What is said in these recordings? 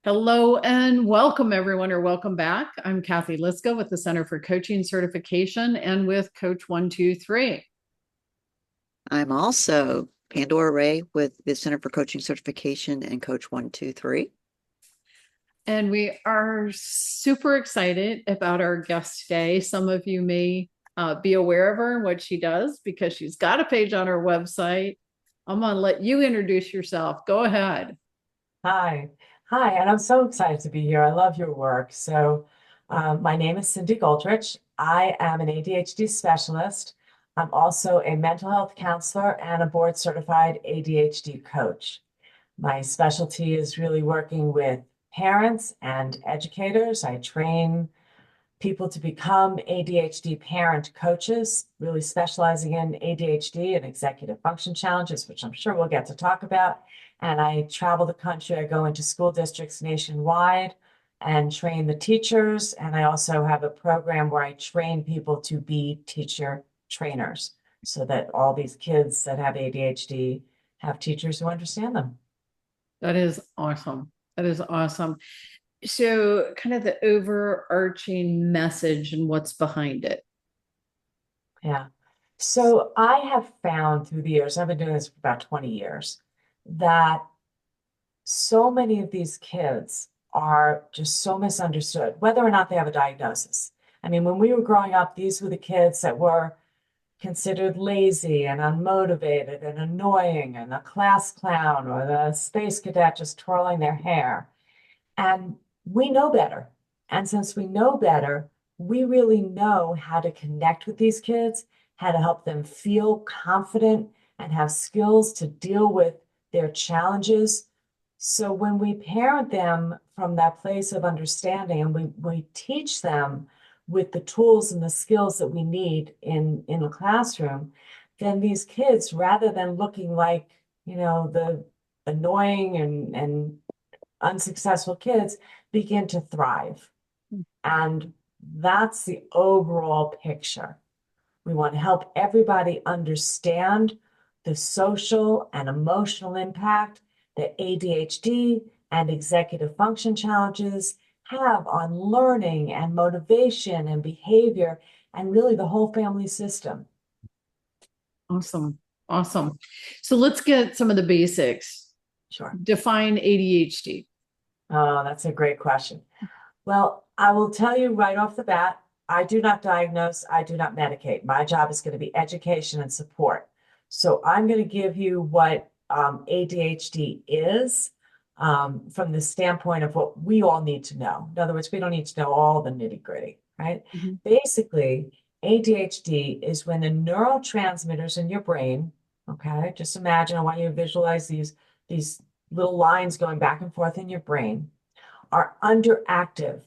Hello and welcome, everyone, or welcome back. I'm Cathy Liska with the Center for Coaching Certification and with Coach 123. I'm also Pandora Ray with the Center for Coaching Certification and Coach 123. And we are super excited about our guest today. Some of you may be aware of her and what she does because she's got a page on her website. I'm going to let you introduce yourself. Go ahead. Hi. Hi, and I'm so excited to be here. I love your work. My name is Cindy Goldrich. I am an ADHD specialist. I'm also a mental health counselor and a board certified ADHD coach. My specialty is really working with parents and educators. I train people to become ADHD parent coaches, really specializing in ADHD and executive function challenges, which I'm sure we'll get to talk about. And I travel the country. I go into school districts nationwide and train the teachers. And I also have a program where I train people to be teacher trainers so that all these kids that have ADHD have teachers who understand them. That is awesome. That is awesome. So, kind of the overarching message and what's behind it. Yeah. So I have found through the years, I've been doing this for about 20 years, that so many of these kids are just so misunderstood, whether or not they have a diagnosis. I mean, when we were growing up, these were the kids that were considered lazy and unmotivated and annoying and a class clown or the space cadet just twirling their hair. And we know better. And since we know better, we really know how to connect with these kids, how to help them feel confident and have skills to deal with their challenges. So when we parent them from that place of understanding and we teach them with the tools and the skills that we need in the classroom, then these kids, rather than looking like, the annoying and unsuccessful kids, begin to thrive. And that's the overall picture. We want to help everybody understand the social and emotional impact that ADHD and executive function challenges have on learning and motivation and behavior and really the whole family system. Awesome. Awesome. So let's get some of the basics. Sure. Define ADHD. Oh, that's a great question. Well, I will tell you right off the bat, I do not diagnose, I do not medicate. My job is going to be education and support. So I'm going to give you what ADHD is from the standpoint of what we all need to know. In other words, we don't need to know all the nitty-gritty, right? Mhm. Basically, ADHD is when the neurotransmitters in your brain, okay, just imagine, I want you to visualize these little lines going back and forth in your brain, are underactive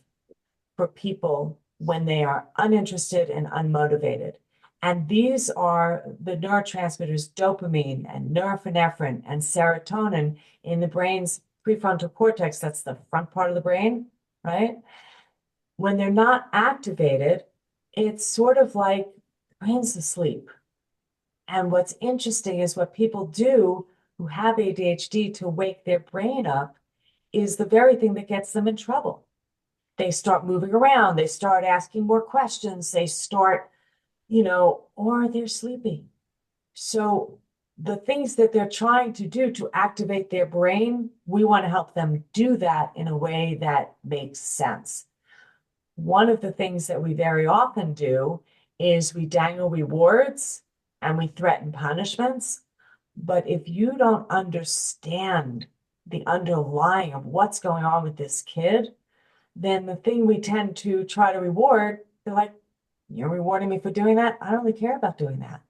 for people when they are uninterested and unmotivated. And these are the neurotransmitters dopamine and norepinephrine and serotonin in the brain's prefrontal cortex. That's the front part of the brain, right? When they're not activated, it's sort of like the brain's asleep. And what's interesting is what people do who have ADHD to wake their brain up is the very thing that gets them in trouble. They start moving around, they start asking more questions, they start, or they're sleeping. So the things that they're trying to do to activate their brain, we want to help them do that in a way that makes sense. One of the things that we very often do is we dangle rewards and we threaten punishments. But if you don't understand the underlying of what's going on with this kid, then the thing we tend to try to reward, they're like, you're rewarding me for doing that? I don't really care about doing that.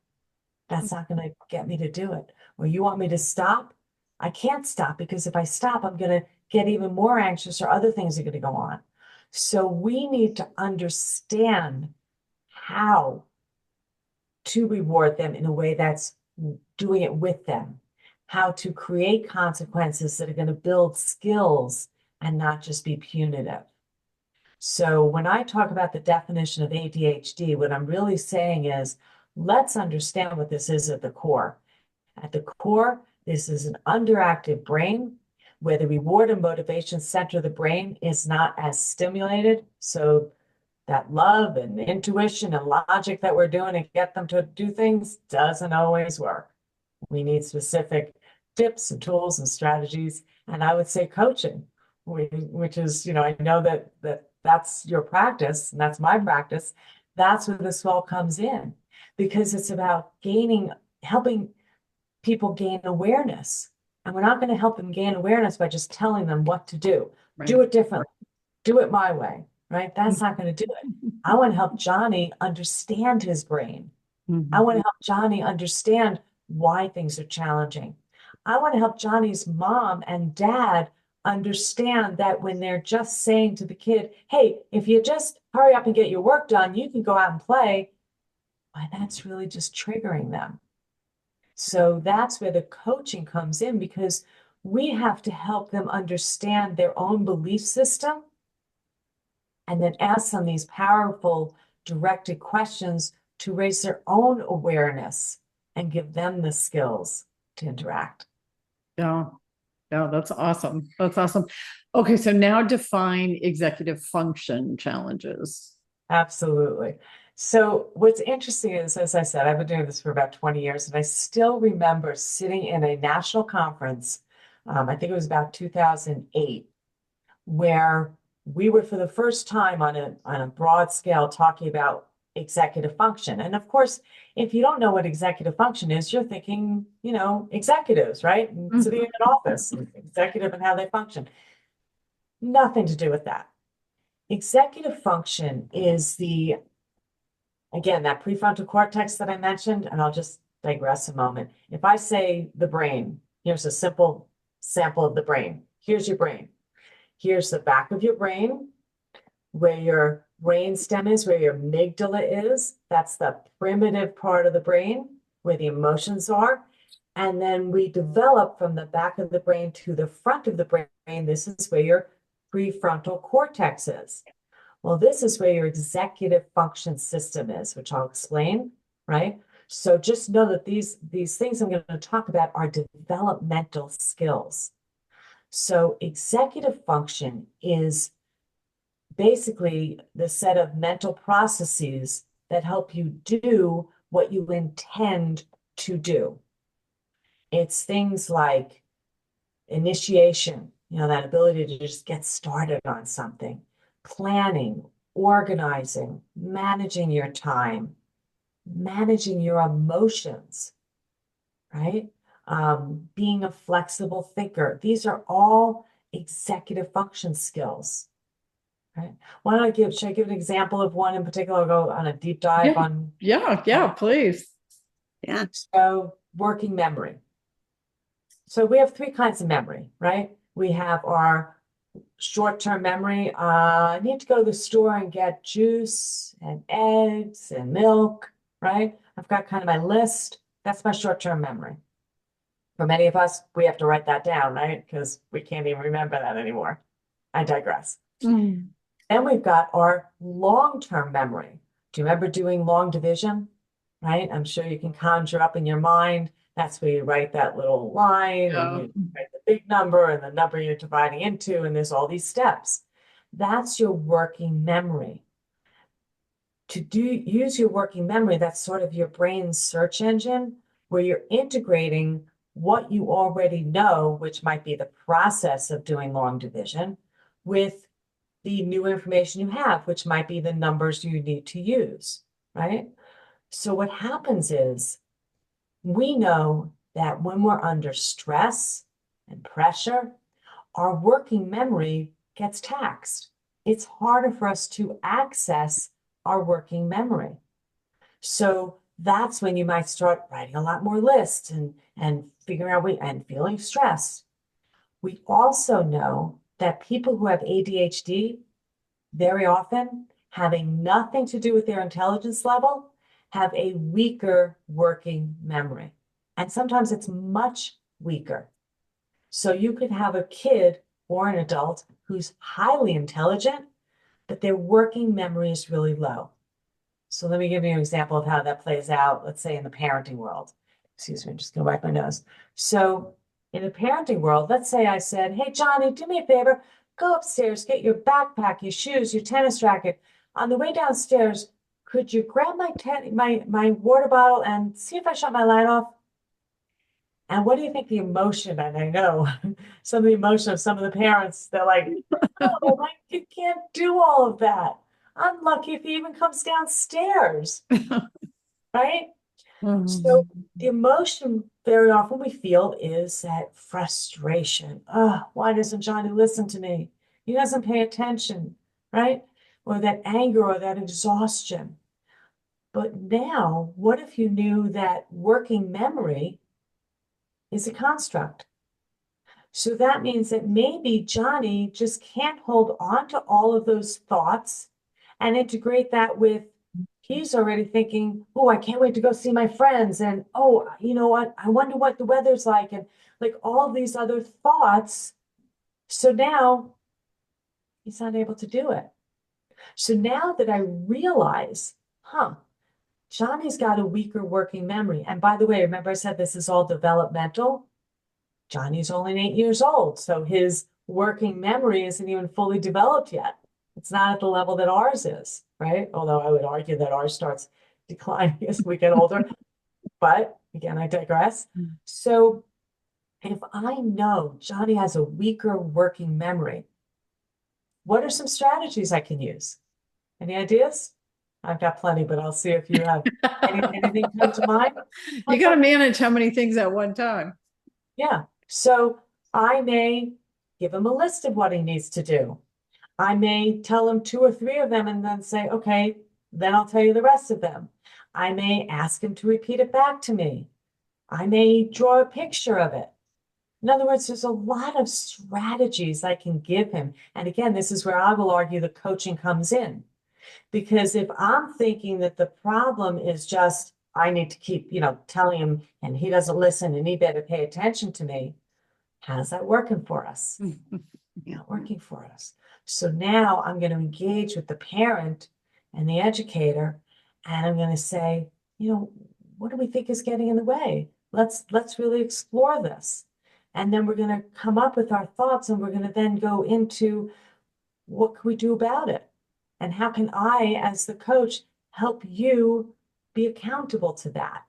That's not going to get me to do it. Or you want me to stop? I can't stop because if I stop, I'm going to get even more anxious or other things are going to go on. So we need to understand how to reward them in a way that's doing it with them, how to create consequences that are going to build skills and not just be punitive. So when I talk about the definition of ADHD, what I'm really saying is, let's understand what this is at the core. At the core, this is an underactive brain where the reward and motivation center of the brain is not as stimulated. So that love and intuition and logic that we're doing to get them to do things doesn't always work. We need specific tips and tools and strategies. And I would say coaching, which is, I know that's your practice and that's my practice. That's where this all comes in, because it's about helping people gain awareness. And we're not going to help them gain awareness by just telling them what to do. Right. Do it differently. Do it my way, right? That's not going to do it. I want to help Johnny understand his brain. I want to help Johnny understand why things are challenging. I want to help Johnny's mom and dad understand that when they're just saying to the kid, hey, if you just hurry up and get your work done, you can go out and play, why, that's really just triggering them. So that's where the coaching comes in, because we have to help them understand their own belief system and then ask them these powerful, directed questions to raise their own awareness and give them the skills to interact. Yeah. Yeah, that's awesome. That's awesome. Okay, so now define executive function challenges. Absolutely. So what's interesting is, as I said, I've been doing this for about 20 years, and I still remember sitting in a national conference, I think it was about 2008, where we were for the first time on a broad scale talking about executive function. And of course, if you don't know what executive function is, you're thinking, executives, right? Sitting in an office, executive and how they function. Nothing to do with that. Executive function is again, that prefrontal cortex that I mentioned, and I'll just digress a moment. If I say the brain, here's a simple sample of the brain. Here's your brain. Here's the back of your brain, where your brain stem is, where your amygdala is. That's the primitive part of the brain, where the emotions are. And then we develop from the back of the brain to the front of the brain. This is where your prefrontal cortex is. Well, this is where your executive function system is, which I'll explain, right? So just know that these things I'm going to talk about are developmental skills. So executive function is basically the set of mental processes that help you do what you intend to do. It's things like initiation, that ability to just get started on something, planning, organizing, managing your time, managing your emotions, right? Being a flexible thinker. These are all executive function skills, right? Should I give an example of one in particular? I'll go on a deep dive on. Yeah, please. Yeah. So working memory. So we have three kinds of memory, right? We have our short-term memory. I need to go to the store and get juice and eggs and milk, right? I've got kind of my list. That's my short-term memory. For many of us, we have to write that down, right? Because we can't even remember that anymore. I digress. Then we've got our long-term memory. Do you remember doing long division, right? I'm sure you can conjure up in your mind. That's where you write that little line and you write the big number and the number you're dividing into, and there's all these steps. That's your working memory. To use your working memory, that's sort of your brain's search engine, where you're integrating what you already know, which might be the process of doing long division, with the new information you have, which might be the numbers you need to use, right? So what happens is, we know that when we're under stress and pressure, our working memory gets taxed. It's harder for us to access our working memory. So that's when you might start writing a lot more lists and figuring out and feeling stressed. We also know that people who have ADHD, very often, having nothing to do with their intelligence level, have a weaker working memory. And sometimes it's much weaker. So you could have a kid or an adult who's highly intelligent, but their working memory is really low. So let me give you an example of how that plays out, let's say in the parenting world. Excuse me, I'm just gonna wipe my nose. So In the parenting world, let's say I said, hey, Johnny, do me a favor, go upstairs, get your backpack, your shoes, your tennis racket. On the way downstairs, could you grab my water bottle and see if I shut my light off? And what do you think the emotion, and I know some of the emotion of some of the parents, they're like, oh, my kid can't do all of that. I'm lucky if he even comes downstairs, right? So the emotion very often we feel is that frustration. Oh, why doesn't Johnny listen to me? He doesn't pay attention, right? Or that anger or that exhaustion. But now, what if you knew that working memory is a construct? So that means that maybe Johnny just can't hold on to all of those thoughts and integrate that with he's already thinking, oh, I can't wait to go see my friends. And oh, you know what? I wonder what the weather's like. And like all these other thoughts. So now he's not able to do it. So now that I realize, Johnny's got a weaker working memory. And by the way, remember I said this is all developmental? Johnny's only 8 years old, so his working memory isn't even fully developed yet. It's not at the level that ours is, right? Although I would argue that ours starts declining as we get older. But again, I digress. So if I know Johnny has a weaker working memory, what are some strategies I can use? Any ideas? I've got plenty, but I'll see if you have anything come to mind. You got to manage how many things at one time. Yeah. So I may give him a list of what he needs to do. I may tell him 2 or 3 of them and then say, okay, then I'll tell you the rest of them. I may ask him to repeat it back to me. I may draw a picture of it. In other words, there's a lot of strategies I can give him. And again, this is where I will argue the coaching comes in. Because if I'm thinking that the problem is just, I need to keep, telling him and he doesn't listen and he better pay attention to me, how's that working for us? Not working for us. So now I'm going to engage with the parent and the educator, and I'm going to say, what do we think is getting in the way? Let's really explore this. And then we're going to come up with our thoughts, and we're going to then go into what can we do about it? And how can I, as the coach, help you be accountable to that?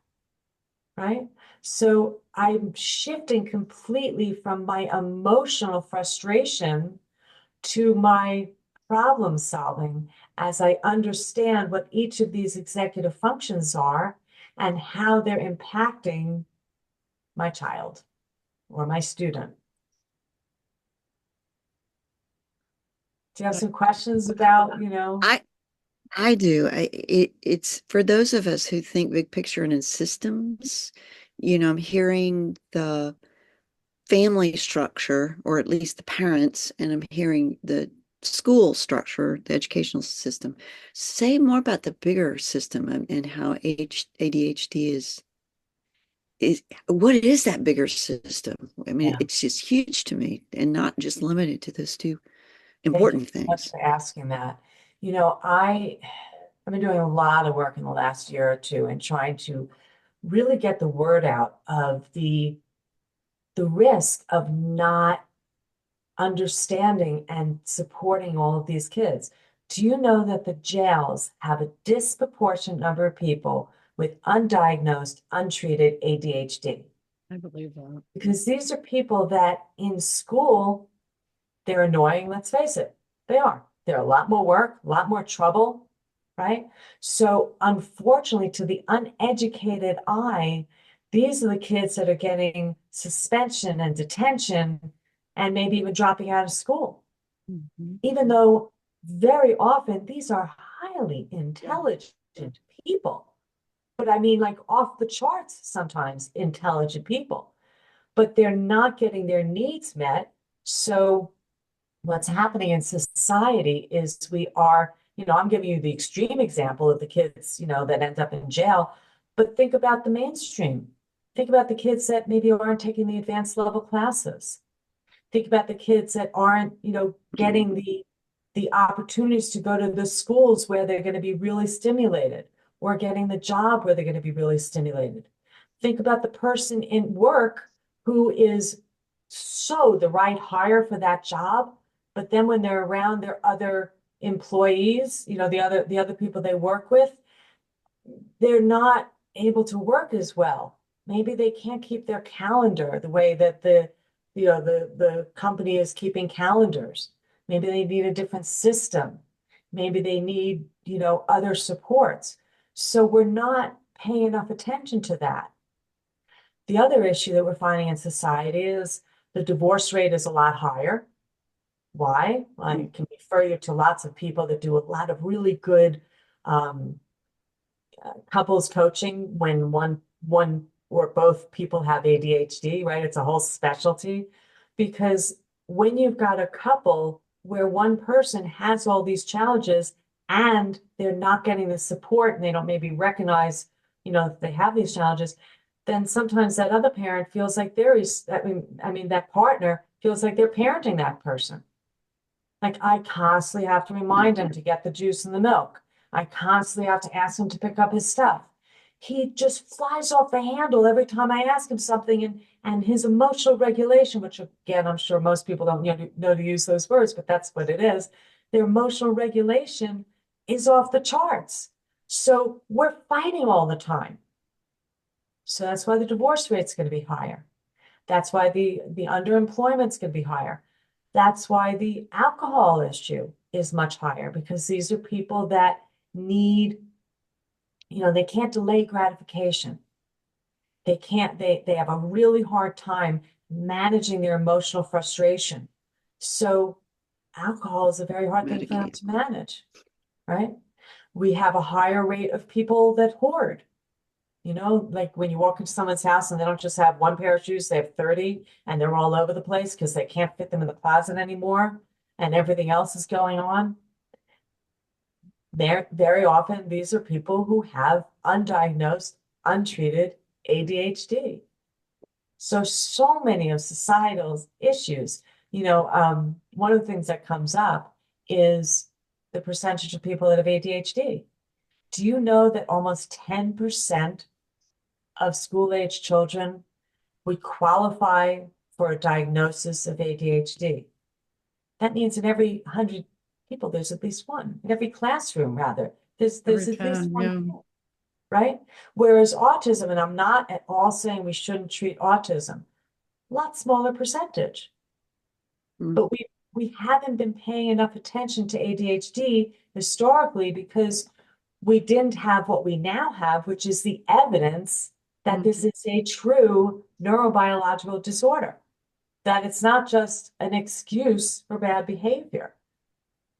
Right? So I'm shifting completely from my emotional frustration to my problem solving as I understand what each of these executive functions are and how they're impacting my child or my student. Do you have some questions about, I do. It's for those of us who think big picture and in systems, I'm hearing the family structure, or at least the parents, and I'm hearing the school structure, the educational system. Say more about the bigger system and how ADHD is what is that bigger system? I mean, Yeah. it's just huge to me and not just limited to those two Thank important you so much things. for asking that. I've been doing a lot of work in the last year or two and trying to really get the word out of the risk of not understanding and supporting all of these kids. Do you know that the jails have a disproportionate number of people with undiagnosed, untreated ADHD? I believe that. Because these are people that in school, they're annoying, let's face it. They are. They're a lot more work, a lot more trouble, right? So unfortunately, to the uneducated eye, these are the kids that are getting suspension and detention and maybe even dropping out of school. Even though very often these are highly intelligent people. But I mean, like off the charts sometimes intelligent people, but they're not getting their needs met. So what's happening in society is we are, I'm giving you the extreme example of the kids, that end up in jail, but think about the mainstream. Think about the kids that maybe aren't taking the advanced level classes. Think about the kids that aren't, getting the opportunities to go to the schools where they're going to be really stimulated or getting the job where they're going to be really stimulated. Think about the person in work who is so the right hire for that job, but then when they're around their other employees, the other people they work with, they're not able to work as well. Maybe they can't keep their calendar the way that the company is keeping calendars. Maybe they need a different system. Maybe they need, other supports. So we're not paying enough attention to that. The other issue that we're finding in society is the divorce rate is a lot higher. Why? I can refer you to lots of people that do a lot of really good um, couples coaching when one or both people have ADHD, right? It's a whole specialty because when you've got a couple where one person has all these challenges and they're not getting the support and they don't maybe recognize, that they have these challenges, then sometimes that other parent feels like that partner feels like they're parenting that person. Like I constantly have to remind him to get the juice and the milk. I constantly have to ask him to pick up his stuff. He just flies off the handle every time I ask him something, and his emotional regulation, which again, I'm sure most people don't know to use those words, but that's what it is. Their emotional regulation is off the charts. So we're fighting all the time. So that's why the divorce rate's going to be higher. That's why the underemployment's going to be higher. That's why the alcohol issue is much higher because these are people that need, they can't delay gratification. They have a really hard time managing their emotional frustration. So alcohol is a very hard thing for them Medicate. to manage, right? We have a higher rate of people that hoard. Like when you walk into someone's house and they don't just have one pair of shoes, they have 30 and they're all over the place because they can't fit them in the closet anymore and everything else is going on. Very often, these are people who have undiagnosed, untreated ADHD. So many of societal issues, one of the things that comes up is the percentage of people that have ADHD. Do you know that almost 10% of school-age children would qualify for a diagnosis of ADHD? That means in every 100 people, there's at least one. In every classroom, rather, there's Every at least 10, one yeah. kid, right? Whereas autism, and I'm not at all saying we shouldn't treat autism, a lot smaller percentage. Mm. But we haven't been paying enough attention to ADHD historically because we didn't have what we now have, which is the evidence that this is a true neurobiological disorder, that it's not just an excuse for bad behavior.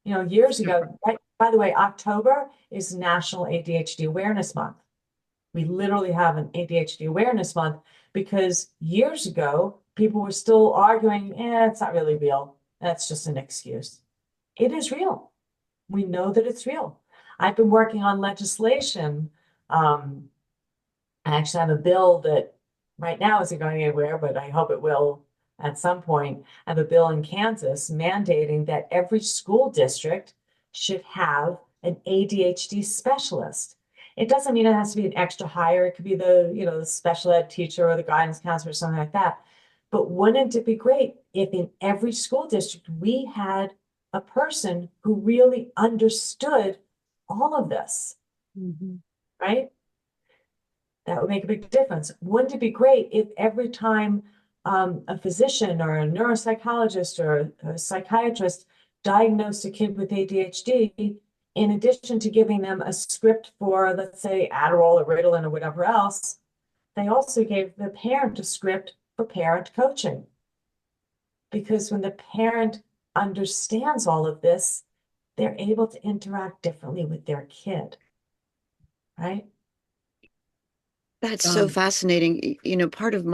Years ago, right, by the way, October is National ADHD Awareness Month. We literally have an ADHD Awareness Month because years ago, people were still arguing, it's not really real. That's just an excuse. It is real. We know that it's real. I've been working on legislation. I actually have a bill that right now isn't going anywhere, but I hope it will at some point. I have a bill in Kansas mandating that every school district should have an ADHD specialist. It doesn't mean it has to be an extra hire. It could be the special ed teacher or the guidance counselor or something like that. But wouldn't it be great if in every school district we had a person who really understood all of this, right? That would make a big difference. Wouldn't it be great if every time a physician or a neuropsychologist or a psychiatrist diagnosed a kid with ADHD, in addition to giving them a script for, let's say, Adderall or Ritalin or whatever else, they also gave the parent a script for parent coaching? Because when the parent understands all of this, they're able to interact differently with their kid, right? That's so fascinating. Part of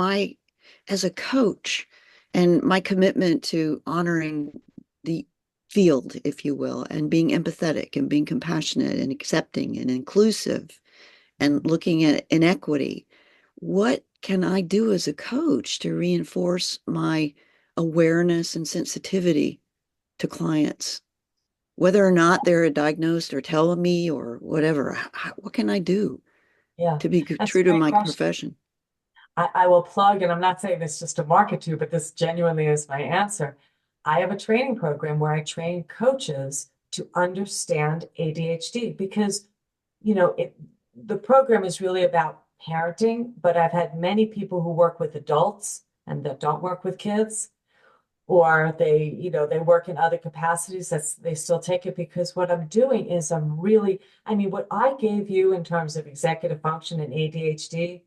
as a coach and my commitment to honoring the field, if you will, and being empathetic and being compassionate and accepting and inclusive and looking at inequity. What can I do as a coach to reinforce my awareness and sensitivity to clients, whether or not they're diagnosed or telling me or whatever? What can I do Yeah, to be that's a true to great my question. profession? I will plug, and I'm not saying this just to market to, but this genuinely is my answer. I have a training program where I train coaches to understand ADHD because, the program is really about parenting, but I've had many people who work with adults and that don't work with kids, or they work in other capacities they still take it because what I'm doing is what I gave you in terms of executive function and ADHD,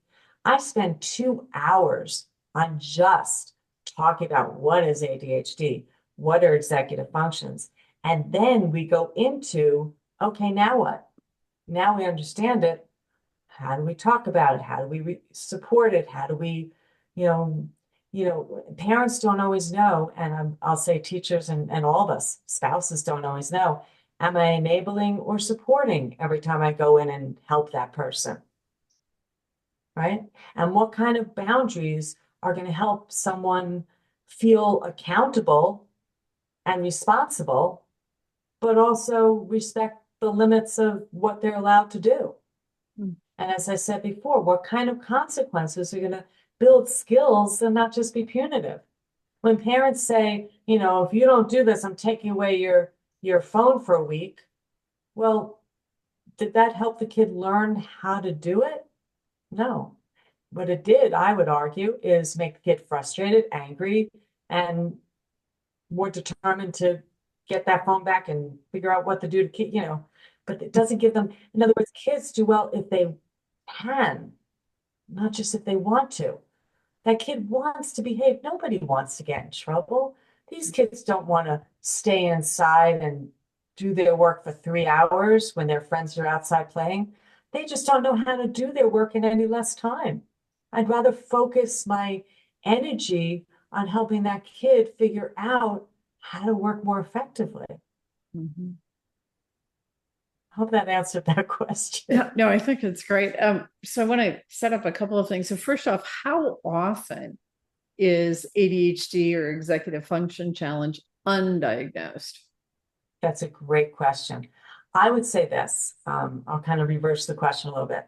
I spend 2 hours on just talking about what is ADHD, what are executive functions, and then we go into, okay, now what? Now we understand it. How do we talk about it? How do we support it? How do we, you know, parents don't always know, and I'll say teachers and all of us, spouses don't always know. Am I enabling or supporting every time I go in and help that person? Right? And what kind of boundaries are going to help someone feel accountable and responsible, but also respect the limits of what they're allowed to do? Mm. And as I said before, what kind of consequences are going to build skills and not just be punitive? When parents say, if you don't do this, I'm taking away your phone for a week. Well, did that help the kid learn how to do it? No. What it did, I would argue, is make the kid frustrated, angry, and more determined to get that phone back and figure out what to do to but it doesn't give them, in other words, kids do well if they can, not just if they want to. That kid wants to behave. Nobody wants to get in trouble. These kids don't want to stay inside and do their work for 3 hours when their friends are outside playing. They just don't know how to do their work in any less time. I'd rather focus my energy on helping that kid figure out how to work more effectively. Mhm. Hope that answered that question. Yeah, no, I think it's great. So I want to set up a couple of things. So first off, how often is ADHD or executive function challenge undiagnosed? That's a great question. I would say this. I'll kind of reverse the question a little bit.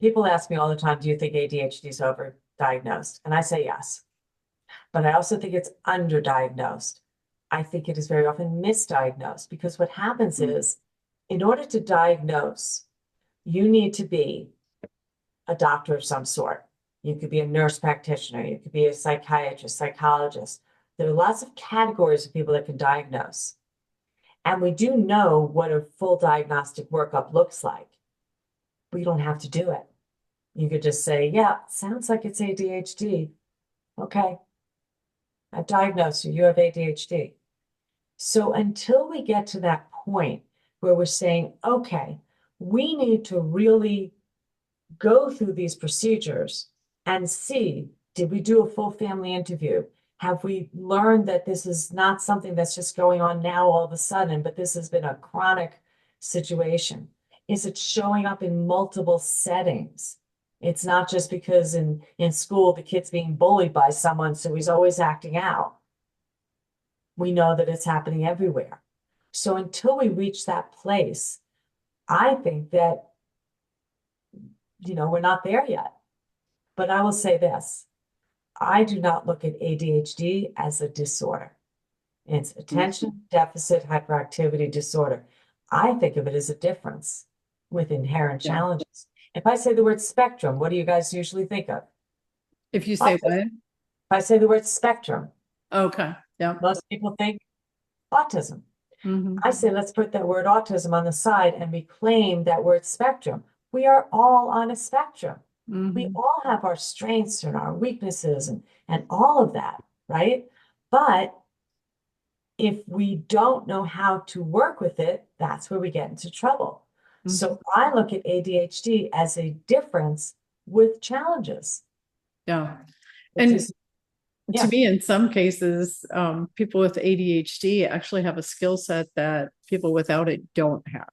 People ask me all the time, do you think ADHD is overdiagnosed? And I say yes. But I also think it's underdiagnosed. I think it is very often misdiagnosed because what happens is, in order to diagnose, you need to be a doctor of some sort. You could be a nurse practitioner, you could be a psychiatrist, psychologist. There are lots of categories of people that can diagnose. And we do know what a full diagnostic workup looks like. We don't have to do it. You could just say, yeah, sounds like it's ADHD. Okay, I've diagnosed you, you have ADHD. So until we get to that point where we're saying, okay, we need to really go through these procedures and see, did we do a full family interview? Have we learned that this is not something that's just going on now all of a sudden, but this has been a chronic situation? Is it showing up in multiple settings? It's not just because in school the kid's being bullied by someone, so he's always acting out. We know that it's happening everywhere. So until we reach that place, I think that, we're not there yet. But I will say this, I do not look at ADHD as a disorder. It's attention deficit hyperactivity disorder. I think of it as a difference with inherent Yeah. challenges. If I say the word spectrum, what do you guys usually think of? If you say what? If I say the word spectrum, Okay. Yeah. most people think autism. Mhm. I say let's put that word autism on the side and reclaim that word spectrum. We are all on a spectrum. We Mhm. all have our strengths and our weaknesses and all of that, right? But if we don't know how to work with it, that's where we get into trouble. So I look at ADHD as a difference with challenges. Yeah. Which And is, to yeah, me, in some cases, people with ADHD actually have a skill set that people without it don't have.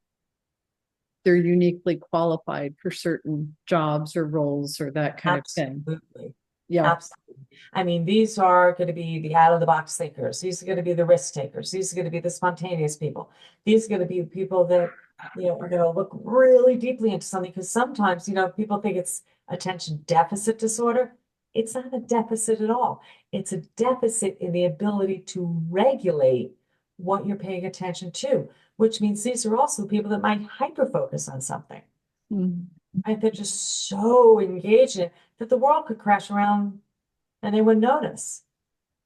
They're uniquely qualified for certain jobs or roles or that kind of thing. absolutely. Yeah. Absolutely. I mean, these are going to be the out of the box thinkers. These are going to be the risk takers. These are going to be the spontaneous people. These are going to be people that, are going to look really deeply into something because sometimes, people think it's attention deficit disorder. It's not a deficit at all. It's a deficit in the ability to regulate what you're paying attention to, which means these are also the people that might hyper-focus on something, Mhm. right? They're just so engaged in it that the world could crash around and they wouldn't notice,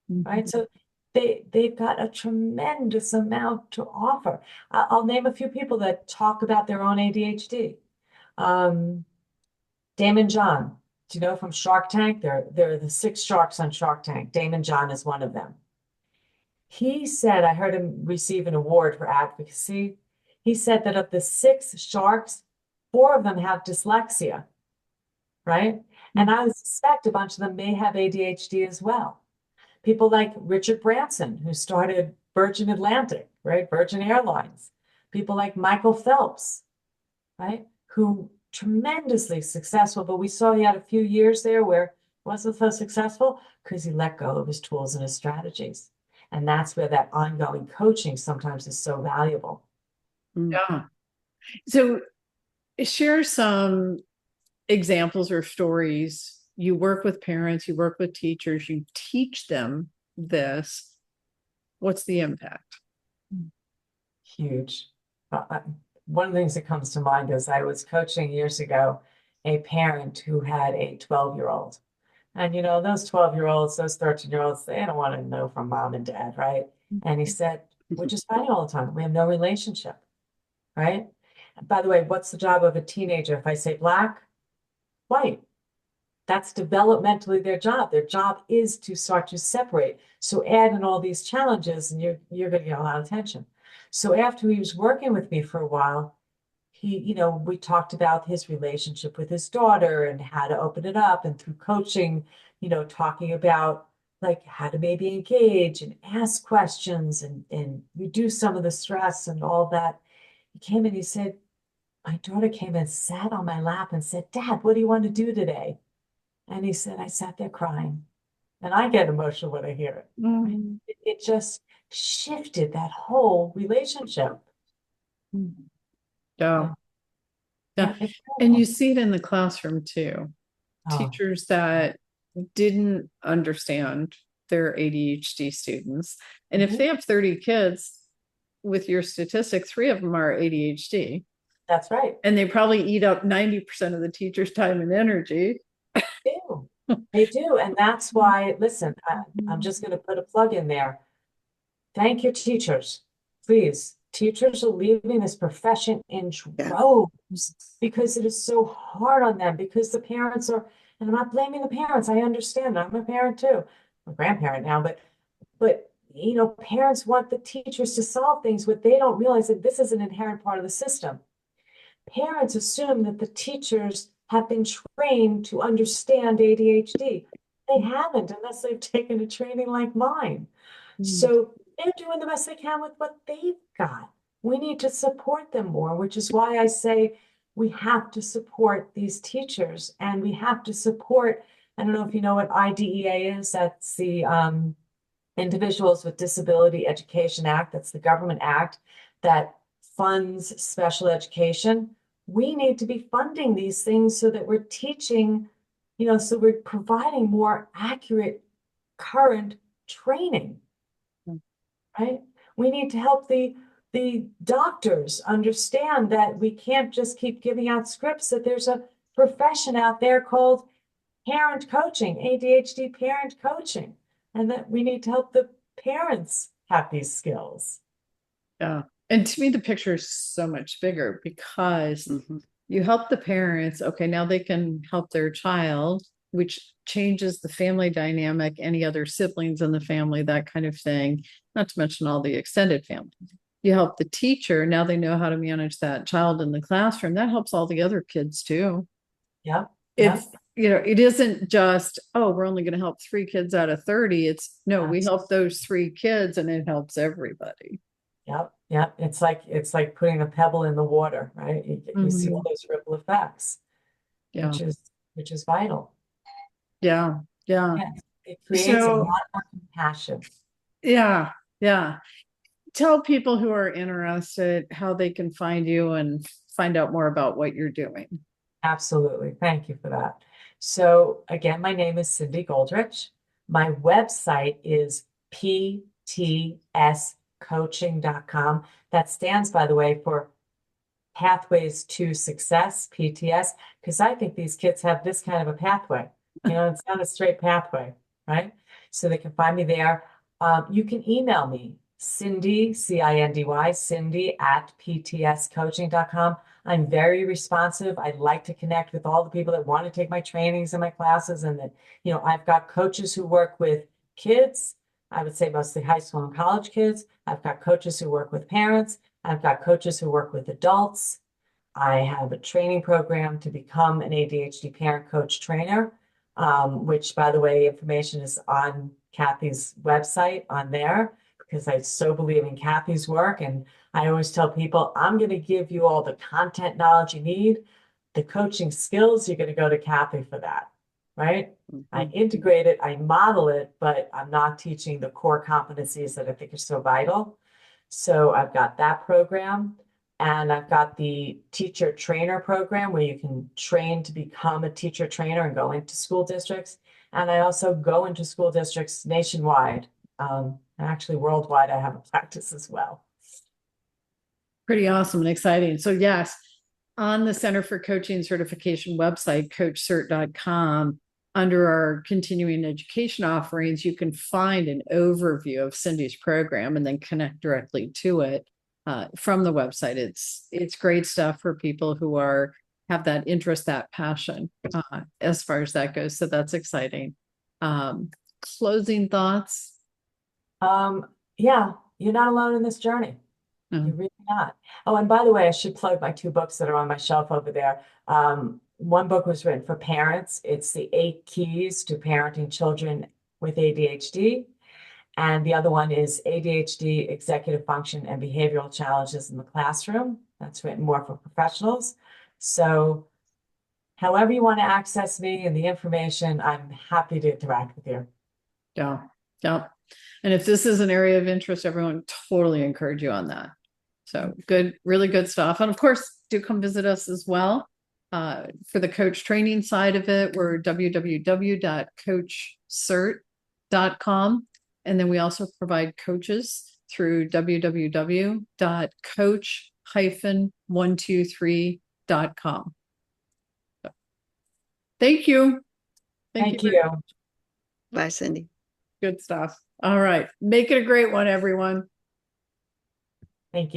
right? So they've got a tremendous amount to offer. I'll name a few people that talk about their own ADHD. Um, Damon John, do you know from Shark Tank? They're the six sharks on Shark Tank. Damon John is one of them. He said, I heard him receive an award for advocacy. He said that of the six sharks, four of them have dyslexia, right? And I would suspect a bunch of them may have ADHD as well. People like Richard Branson, who started Virgin Atlantic, right? Virgin Airlines. People like Michael Phelps, right? Who tremendously successful, but we saw he had a few years there where it wasn't so successful because he let go of his tools and his strategies. And that's where that ongoing coaching sometimes is so valuable. Yeah. So share some examples or stories. You work with parents, you work with teachers, you teach them this. What's the impact? Huge. One of the things that comes to mind is I was coaching years ago a parent who had a 12-year-old. And you know, those 12-year-olds, those 13-year-olds, they don't want to know from mom and dad, right? And he said, we're just fighting all the time. We have no relationship, right? By the way, what's the job of a teenager? If I say black, white, that's developmentally their job. Their job is to start to separate. So add in all these challenges and you're going to get a lot of attention. So after he was working with me for a while, we talked about his relationship with his daughter and how to open it up, and through coaching, talking about like how to maybe engage and ask questions and reduce some of the stress and all that. He came and he said, my daughter came and sat on my lap and said, Dad, what do you want to do today? And he said, I sat there crying. And I get emotional when I hear it. Mm. It just shifted that whole relationship. Yeah. Yeah. It's And you powerful. see it in the classroom too. Oh, Teachers that didn't understand their ADHD students. And if mhm. they have 30 kids, with your statistic, three of them are ADHD. That's right. And they probably eat up 90% of the teacher's time and energy. They do. They do. And that's why, listen, I'm just going to put a plug in there. Thank your teachers. Please. Teachers are leaving this profession in Yeah. droves because it is so hard on them, because the parents are, and I'm not blaming the parents. I understand. I'm a parent too. I'm a grandparent now, but parents want the teachers to solve things, but they don't realize that this is an inherent part of the system. Parents assume that the teachers have been trained to understand ADHD. They haven't unless they've taken a training like mine. So they're doing the best they can with what they've got. We need to support them more, which is why I say we have to support these teachers, and we have to support, I don't know if you know what IDEA is. That's the Individuals with Disability Education Act. That's the government act that funds special education. We need to be funding these things so that we're teaching, so we're providing more accurate current training, right? We need to help the doctors understand that we can't just keep giving out scripts, that there's a profession out there called parent coaching, ADHD parent coaching, and that we need to help the parents have these skills. Yeah. And to me, the picture is so much bigger because you help the parents. Okay, now they can help their child, which changes the family dynamic, any other siblings in the family, that kind of thing, not to mention all the extended family. You help the teacher. Now they know how to manage that child in the classroom. That helps all the other kids too. Yeah. It's, it isn't just, oh, we're only going to help 3 kids out of 30. It's no, we help those 3 kids and it helps everybody. Yep. Yep. It's like putting a pebble in the water, right? You see all those ripple effects, Yeah. which is vital. Yeah. Yeah. Yes. It creates a lot more compassion. Yeah. Yeah. Tell people who are interested how they can find you and find out more about what you're doing. Absolutely. Thank you for that. So again, my name is Cindy Goldrich. My website is ptscoaching.com. That stands, by the way, for Pathways to Success, PTS, because I think these kids have this kind of a pathway. It's not a straight pathway, right? So they can find me there. You can email me, Cindy, C-I-N-D-Y, Cindy at ptscoaching.com. I'm very responsive. I'd like to connect with all the people that want to take my trainings and my classes. And that, I've got coaches who work with kids. I would say mostly high school and college kids. I've got coaches who work with parents. I've got coaches who work with adults. I have a training program to become an ADHD parent coach trainer, which, by the way, information is on Cathy's website on there, because I so believe in Cathy's work. And I always tell people, I'm going to give you all the content knowledge you need. The coaching skills, you're going to go to Cathy for that, right? I integrate it, I model it, but I'm not teaching the core competencies that I think are so vital. So I've got that program, and I've got the teacher trainer program where you can train to become a teacher trainer and go into school districts. And I also go into school districts nationwide, and actually worldwide. I have a practice as well. Pretty awesome and exciting. So yes, on the Center for Coaching Certification website, coachcert.com, under our continuing education offerings, you can find an overview of Cindy's program and then connect directly to it from the website. It's great stuff for people who have that interest, that passion as far as that goes. So that's exciting. Closing thoughts? Yeah, you're not alone in this journey. You're really not. Oh, and by the way, I should plug my 2 books that are on my shelf over there. One book was written for parents. It's the 8 Keys to Parenting Children with ADHD. And the other one is ADHD, Executive Function and Behavioral Challenges in the Classroom. That's written more for professionals. So however you want to access me and the information, I'm happy to interact with you. Yeah. Yeah. And if this is an area of interest, everyone totally encourage you on that. So good, really good stuff. And of course, do come visit us as well. For the coach training side of it, we're www.coachcert.com. And then we also provide coaches through www.coach-123.com. So, thank you. Thank you. Bye, Cindy. Good stuff. All right. Make it a great one, everyone.